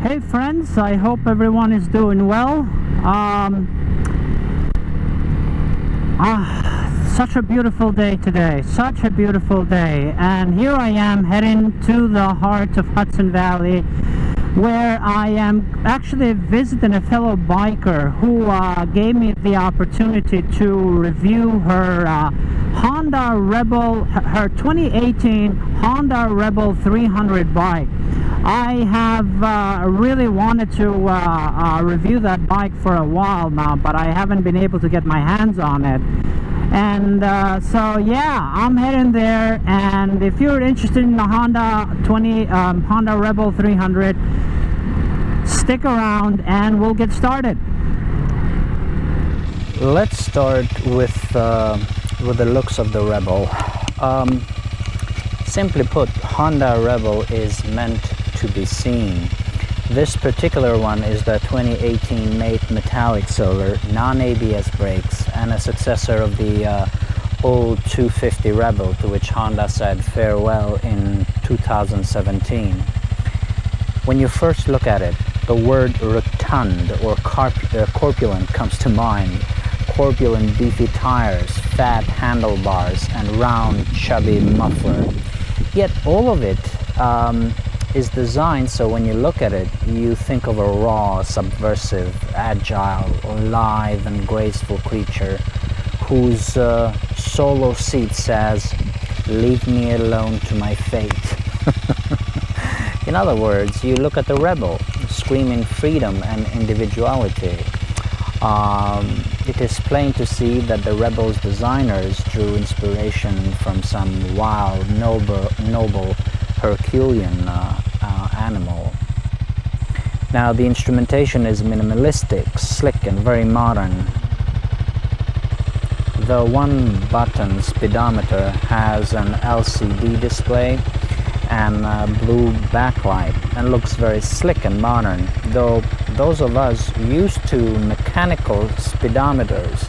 Hey friends, I hope everyone is doing well. Such a beautiful day today, such a beautiful day, and here I am heading to the heart of Hudson Valley, where I am actually visiting a fellow biker who gave me the opportunity to review her Honda Rebel, her 2018 Honda Rebel 300 bike. I have really wanted to review that bike for a while now, but I haven't been able to get my hands on it. And so yeah, I'm heading there, and if you're interested in the Honda Rebel 300, stick around and we'll get started. Let's start with the looks of the Rebel. Simply put, Honda Rebel is meant to be seen. This particular one is the 2018 made metallic silver, non-ABS brakes, and a successor of the old 250 Rebel, to which Honda said farewell in 2017. When you first look at it, the word rotund or corpulent comes to mind. Corpulent beefy tires, fat handlebars, and round chubby muffler. Yet all of it is designed so when you look at it, you think of a raw, subversive, agile, lithe and graceful creature whose solo seat says, "Leave me alone to my fate." In other words, you look at the Rebel, screaming freedom and individuality. It is plain to see that the Rebel's designers drew inspiration from some wild, noble Herculean animal. Now, the instrumentation is minimalistic, slick and very modern. The one-button speedometer has an LCD display and a blue backlight and looks very slick and modern, though those of us used to mechanical speedometers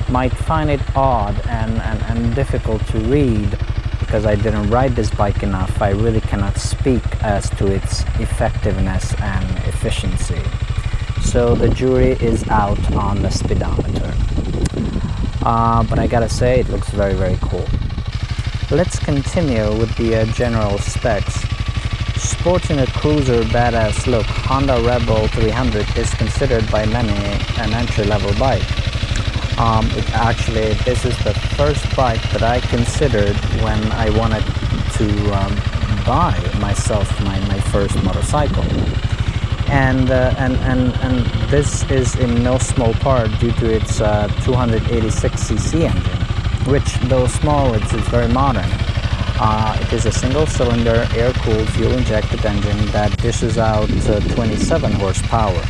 might find it odd and difficult to read. Because I didn't ride this bike enough, I really cannot speak as to its effectiveness and efficiency. So the jury is out on the speedometer. But I gotta say, it looks very, very cool. Let's continue with the general specs. Sporting a cruiser badass look, Honda Rebel 300 is considered by many an entry-level bike. This is the first bike that I considered when I wanted to buy myself my first motorcycle, and this is in no small part due to its 286cc engine, which, though small, it's very modern. It is a single-cylinder, air-cooled, fuel-injected engine that dishes out 27 horsepower.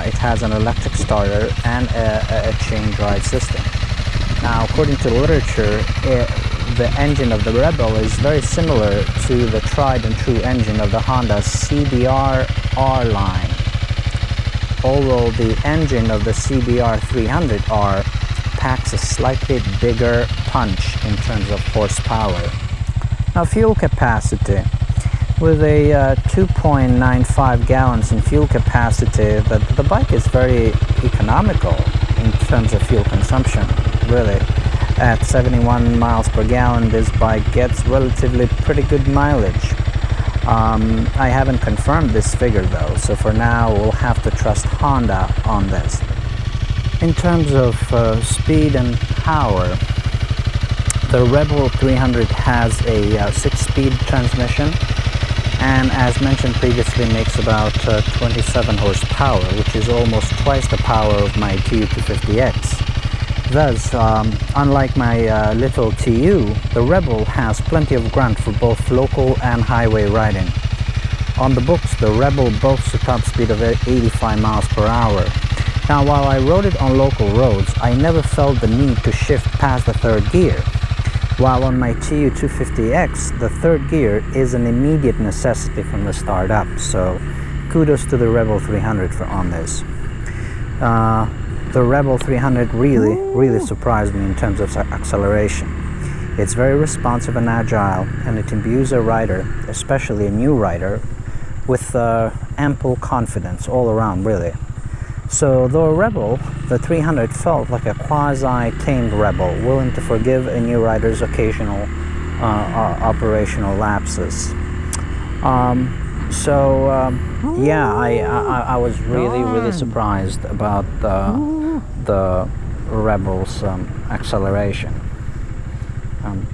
It has an electric starter and a chain drive system. Now, according to literature, the engine of the Rebel is very similar to the tried and true engine of the Honda CBR R line, although the engine of the CBR 300R packs a slightly bigger punch in terms of horsepower. Now, fuel capacity. With a 2.95 gallons in fuel capacity, the bike is very economical in terms of fuel consumption, really. At 71 miles per gallon, this bike gets relatively pretty good mileage. I haven't confirmed this figure though, so for now we'll have to trust Honda on this. In terms of speed and power, the Rebel 300 has a 6-speed transmission, and as mentioned previously, makes about 27 horsepower, which is almost twice the power of my TU250X. Thus, unlike my little TU, the Rebel has plenty of grunt for both local and highway riding. On the books, the Rebel boasts a top speed of 85 miles per hour. Now, while I rode it on local roads, I never felt the need to shift past the third gear. While on my TU250X, the third gear is an immediate necessity from the start up, so kudos to the Rebel 300 on this. The Rebel 300 really surprised me in terms of acceleration. It's very responsive and agile, and it imbues a rider, especially a new rider, with ample confidence all around, really. So though a rebel, the 300 felt like a quasi-tamed rebel, willing to forgive a new rider's occasional operational lapses. Yeah, I was really surprised about the Rebel's acceleration.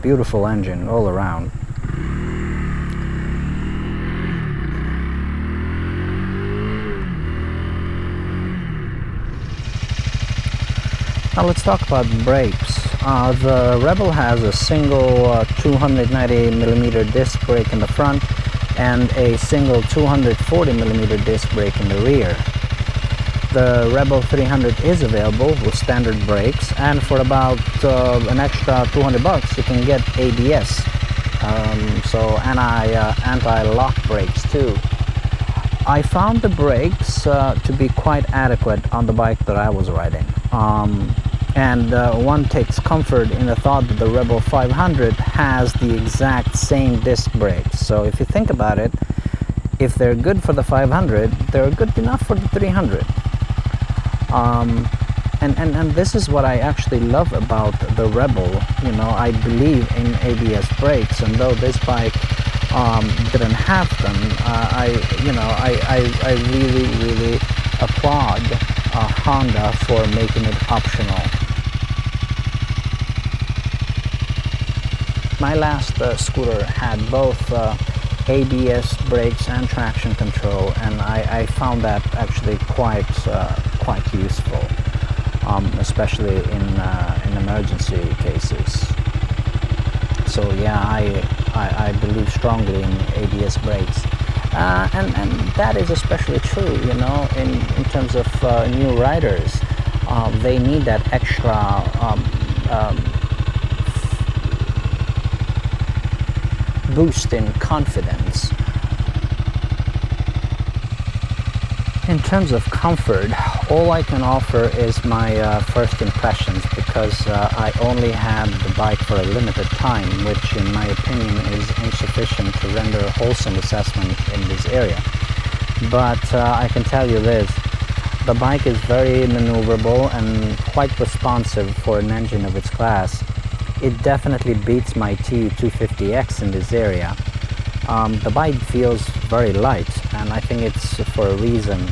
Beautiful engine all around. Now let's talk about brakes. The Rebel has a single 290mm disc brake in the front and a single 240mm disc brake in the rear. The Rebel 300 is available with standard brakes, and for about an extra $200 you can get ABS, anti-lock brakes too. I found the brakes to be quite adequate on the bike that I was riding. One takes comfort in the thought that the Rebel 500 has the exact same disc brakes. So if you think about it, if they're good for the 500, they're good enough for the 300. And this is what I actually love about the Rebel. You know, I believe in ABS brakes, and though this bike didn't have them, I really applaud Honda for making it optional. My last scooter had both ABS brakes and traction control, and I found that actually quite useful, especially in emergency cases. So yeah, I believe strongly in ABS brakes, and that is especially true, you know, in terms of new riders. They need that extra boost in confidence. In terms of comfort, all I can offer is my first impressions, because I only had the bike for a limited time, which in my opinion is insufficient to render a wholesome assessment in this area. But I can tell you this, the bike is very maneuverable and quite responsive for an engine of its class. It definitely beats my TU250X in this area. The bike feels very light, and I think it's for a reason.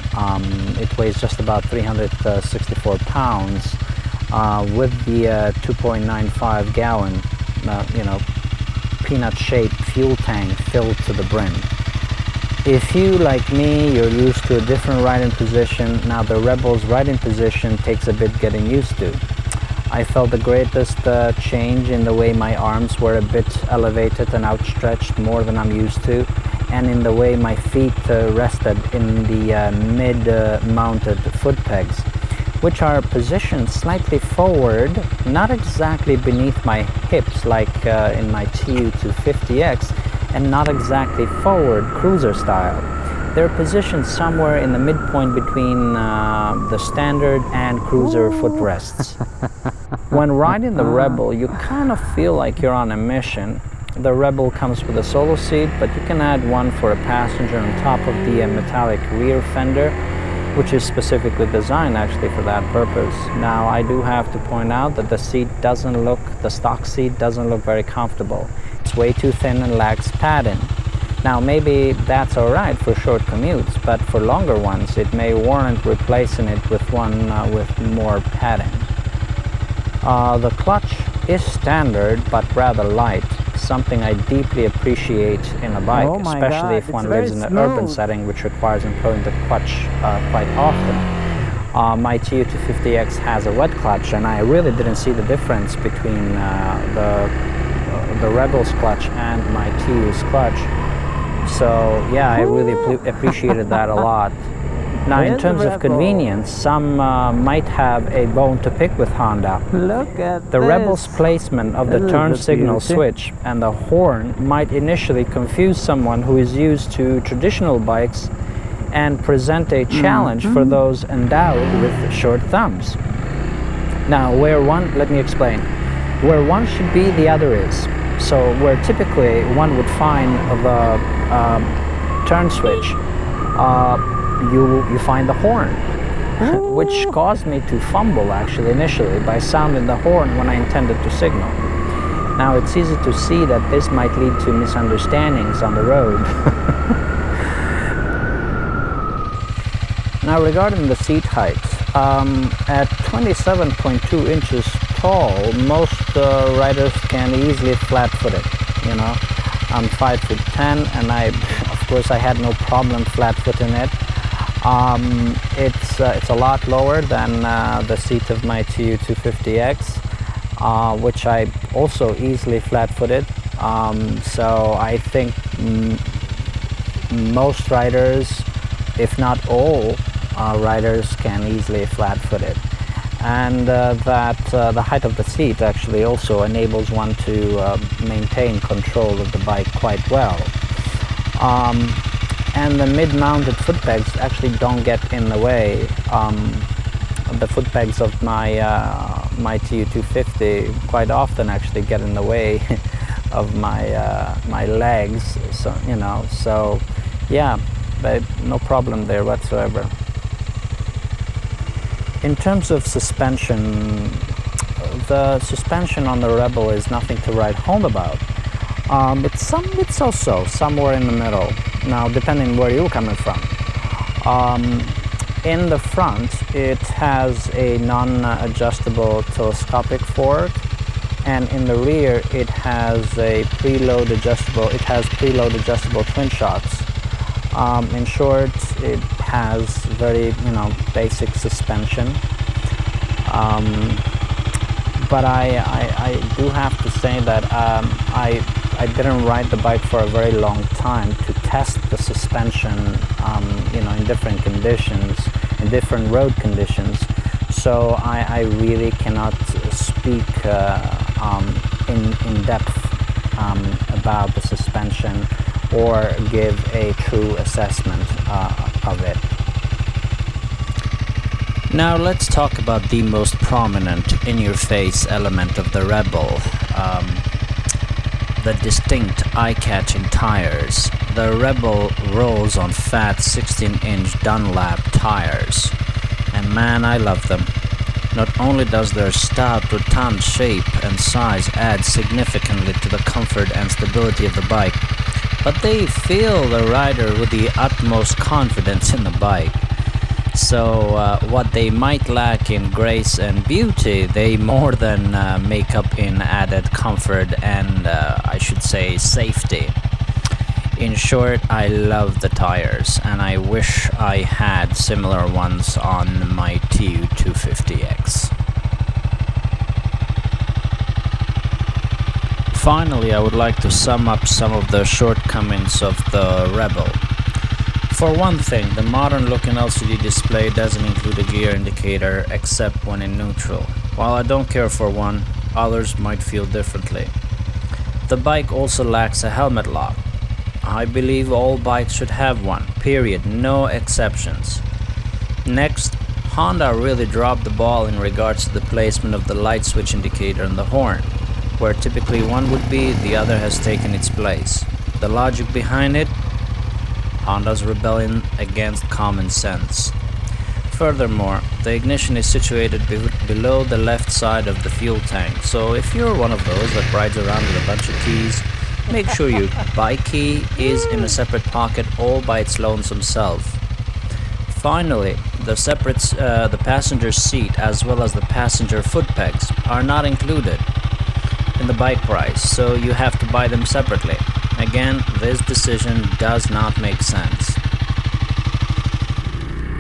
It weighs just about 364 pounds with the 2.95 gallon peanut-shaped fuel tank filled to the brim. If you, like me, you're used to a different riding position, now the Rebel's riding position takes a bit getting used to. I felt the greatest change in the way my arms were a bit elevated and outstretched more than I'm used to, and in the way my feet rested in the mid-mounted foot pegs, which are positioned slightly forward, not exactly beneath my hips like in my TU250X, and not exactly forward cruiser style. They're positioned somewhere in the midpoint between the standard and cruiser footrests. When riding the Rebel, you kind of feel like you're on a mission. The Rebel comes with a solo seat, but you can add one for a passenger on top of the metallic rear fender, which is specifically designed actually for that purpose. Now, I do have to point out that the stock seat doesn't look very comfortable. It's way too thin and lacks padding. Now, maybe that's alright for short commutes, but for longer ones, it may warrant replacing it with one with more padding. The clutch is standard, but rather light, something I deeply appreciate in a bike, especially if one lives in an urban setting which requires employing the clutch quite often. My TU250X has a wet clutch, and I really didn't see the difference between the Rebel's clutch and my TU's clutch. So yeah, I really appreciated that a lot. Now, in terms of convenience, some might have a bone to pick with Honda. Look at the Rebel's placement of the turn signal switch and the horn might initially confuse someone who is used to traditional bikes and present a challenge for those endowed with short thumbs. Now, let me explain. Where one should be, the other is. So where typically one would find the turn switch you find the horn, which caused me to fumble actually initially by sounding the horn when I intended to signal. Now it's easy to see that this might lead to misunderstandings on the road. Now regarding the seat height, at 27.2 inches tall, most riders can easily flat-foot it, you know. I'm 5'10", and of course I had no problem flat-footing it. It's a lot lower than the seat of my TU250X, which I also easily flat-footed. So I think most riders, if not all riders, can easily flat-foot it. And that the height of the seat actually also enables one to maintain control of the bike quite well. And the mid-mounted foot pegs actually don't get in the way. The foot pegs of my my TU250 quite often actually get in the way of my legs. So you know, so yeah, but no problem there whatsoever. In terms of suspension, the suspension on the Rebel is nothing to write home about. It's also somewhere in the middle. Now, depending where you're coming from. In the front, it has a non-adjustable telescopic fork, and in the rear, it has preload adjustable twin shocks. In short, it has very, basic suspension. But I do have to say that I didn't ride the bike for a very long time to test the suspension, in different conditions, in different road conditions. So I really cannot speak in depth about the suspension or give a true assessment of it. Now let's talk about the most prominent in-your-face element of the Rebel, the distinct eye-catching tires. The Rebel rolls on fat 16-inch Dunlop tires, and man, I love them. Not only does their stout, rotund shape and size add significantly to the comfort and stability of the bike, but they fill the rider with the utmost confidence in the bike. So what they might lack in grace and beauty, they more than make up in added comfort and I should say safety. In short, I love the tires, and I wish I had similar ones on my TU250X. Finally, I would like to sum up some of the shortcomings of the Rebel. For one thing, the modern looking LCD display doesn't include a gear indicator except when in neutral. While I don't care for one, others might feel differently. The bike also lacks a helmet lock. I believe all bikes should have one, period, no exceptions. Next, Honda really dropped the ball in regards to the placement of the light switch indicator and the horn. Where typically one would be, the other has taken its place. The logic behind it? Honda's rebellion against common sense. Furthermore, the ignition is situated below the left side of the fuel tank, so if you're one of those that rides around with a bunch of keys, make sure your bike key is in a separate pocket all by its lonesome self. Finally, the passenger seat as well as the passenger foot pegs are not included in the bike price, so you have to buy them separately. Again, this decision does not make sense.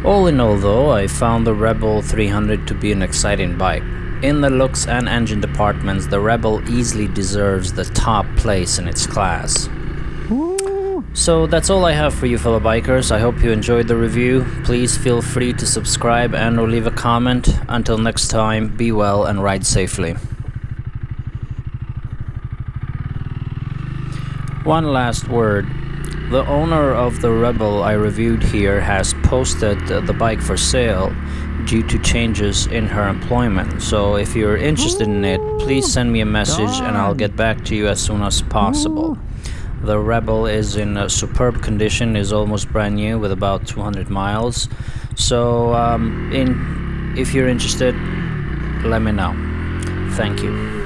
All in all though, I found the Rebel 300 to be an exciting bike. In the looks and engine departments, the Rebel easily deserves the top place in its class. So that's all I have for you fellow bikers. I hope you enjoyed the review. Please feel free to subscribe and or leave a comment. Until next time, be well and ride safely. One last word. The owner of the Rebel I reviewed here has posted the bike for sale due to changes in her employment. So if you're interested in it, please send me a message and I'll get back to you as soon as possible. The Rebel is in a superb condition, is almost brand new with about 200 miles. So if you're interested, let me know. Thank you.